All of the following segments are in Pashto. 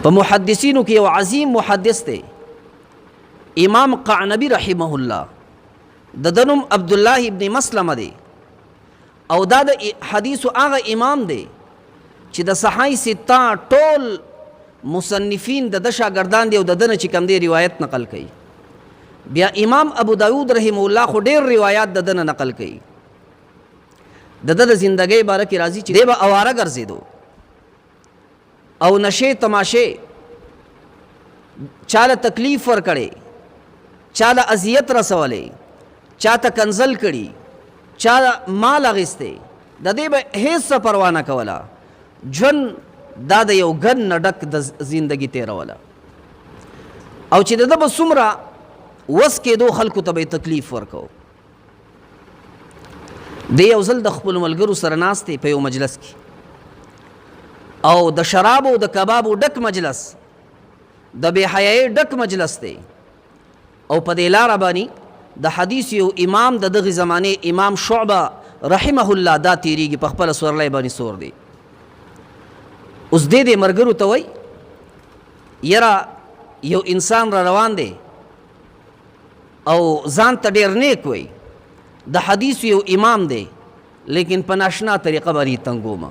په محدثینو کې یو عظیم محدث دی امام قعنبی رحمه الله د دنوم عبدالله ابن مسلمه دی او دا د حدیثو هغه امام دی چې د صحاح سته ټول مصنفین د شاګردان دی او د دنه چې کوم دی روایت نقل کوي. بیا امام ابو داود رحمه الله خو ډیر روایت د دنه نقل کوي. د زندګۍ باره کې راځي چې دی به اواره ګرځېدو او نشې تماشې چاله تکلیف ورکړي، چاله اذیت رسولې، چاته کنزل کړي، چاله مال اخیستی، د دې به هیڅ پروا نه کوله. ژوند دا د یو ګن نه ډک د زندګي تېروله او چې د ده به څومره وس کېدو خلکو ته به یې تکلیف ورکو. دی یو ځل د خپلو ملګرو سره ناست دی په یو مجلس کې او د شرابو د کبابو ډک مجلس، د بې حیایۍ ډک مجلس دی او په دې لاره باندې د حدیث یو امام د دغې زمانې امام شعبه رحمه الله دا تیریږي په خپله سورلی باندې سور دی. اوس دې ملګرو ته وایي یره یو انسان را روان دی او ځان ته ډېر نیک وایي، د حدیث یو امام دی لیکن په ناشنا طریقه باندې تنګومه.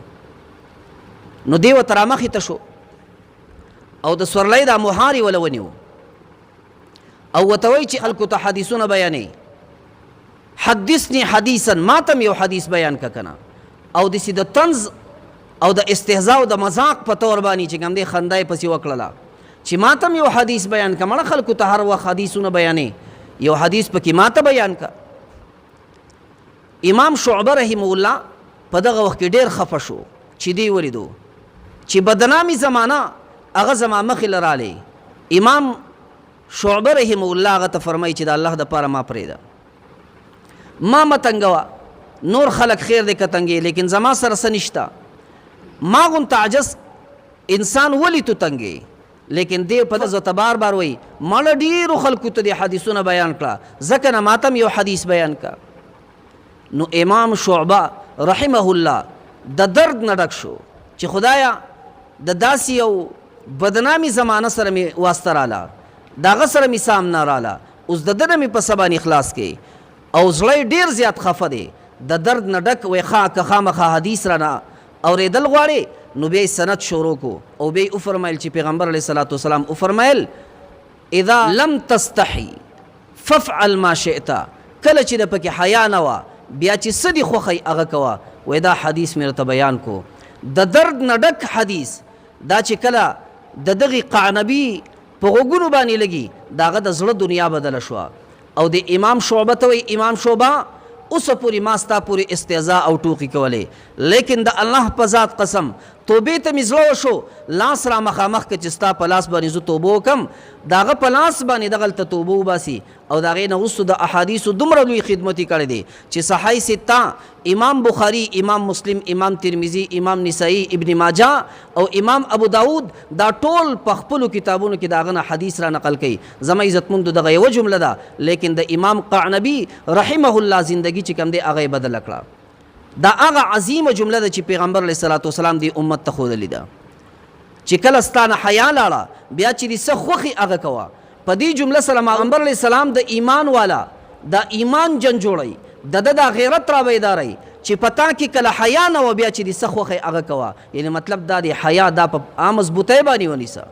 نو دی ورته رامخې ته شو او د سورلی دا مهار یې وله ونیو او ورته وایي چې خلکو ته حدیثونه بیانوي، حدثني حدیثا، ما ته م یو حدیث بیان که که نه. او داسې د طنز او د استهزا او د مذاق په طور باندې چې کوم دی خندا یې پسې وکړله چې ما ته م یو حدیث بیان که، مړه خلکو ته هر وخت حدیثونه بیانې، یو حدیث پکې ما ته بیان که. امام شعبه رحمه الله په دغه وخت کې ډېر خفه شو چې دی ولیدو چې بدنامي زمانه هغه زما مخې له رالی. امام شعبه رحمه الله هغه ته فرمایي چې د الله دپاره ما پرېږده، ما مه تنګوه، نور خلک خیر دی که تنګې لیکن زما سره څه نشته. ما غونته عجز انسان ولې تو تنګې، لیکن دی په دغه ته بار بار وایي مړه ډېرو خلکو ته دې حدیثونه بیان کړه ځکه نه ما ته م یو حدیث بیان که. نو امام شعبه رحمه الله د درد نه ډک شو چې خدایا د داسې یو بدنامي زمانه سره مې واسطه راله، د هغه سره مې سامنا راله، اوس د ده نه مې په څه باندې خلاص کړي او زړه یې ډېر زیات خفه دی، د درد نه ډک وایي ښه که خامخا حدیث رانه اورېدل غواړې. نو بیا یې سند شروع کو او بیا یې وفرمیل چې پیغمبر علیه صلات وسلام وفرمیل اذا لم تستحي فافعل ما شئت، کله چې د پکې حیا نه وه بیا چې څه دې خوښی هغه کوه. وایي دا حدیث مې راته بیان کو، د درد نه ډک حدیث دا چې کله د دغې قعنبي په غوږونو باندې لګي د هغه د زړه دنیا بدله شوه. او د امام شعبه ته وایي امام شعبه اوسه پورې ما ستا پورې استهزا او ټوقې کولې، لیکن د الله په ذات قسم توبې ته مې زړه وشو، لاس را مخامخ که چې ستا په لاس باندې زه توبه وکړم د هغه په لاس باندې دغلته توبه وباسي. او د هغې نه وروستو د احادیثو دومره لوی خدمت یې کړی دی چې صحیح سته امام بخاري، امام مسلم، امام ترمذي، امام نسائی، ابن ماجه او امام ابو داود دا ټول په خپلو کتابونو کې د هغه نه حدیث را نقل کوي. زما عزتمندو دغه یوه جمله ده لیکن د امام قعنبي رحمه الله زندگی چې کوم دی هغه یې بدله کړه. دا هغه عظیمه جمله ده چې پیغمبر علیه صلات وسلام دې امت ته ښودلې ده چې کله ستا نه حیا لاړه بیا چې دې څه خوښي هغه کوه. په دې جمله سره پیغمبر علیه السلام د ایمان والا د ایمان جن جوړوي، د ده د غیرت را بیداروي چې په تا کې کله حیا نه وه بیا چې دې څه خوښی هغه کوه. یعنې مطلب دا دی حیا دا په عام مضبوطۍ باندې ونیسه.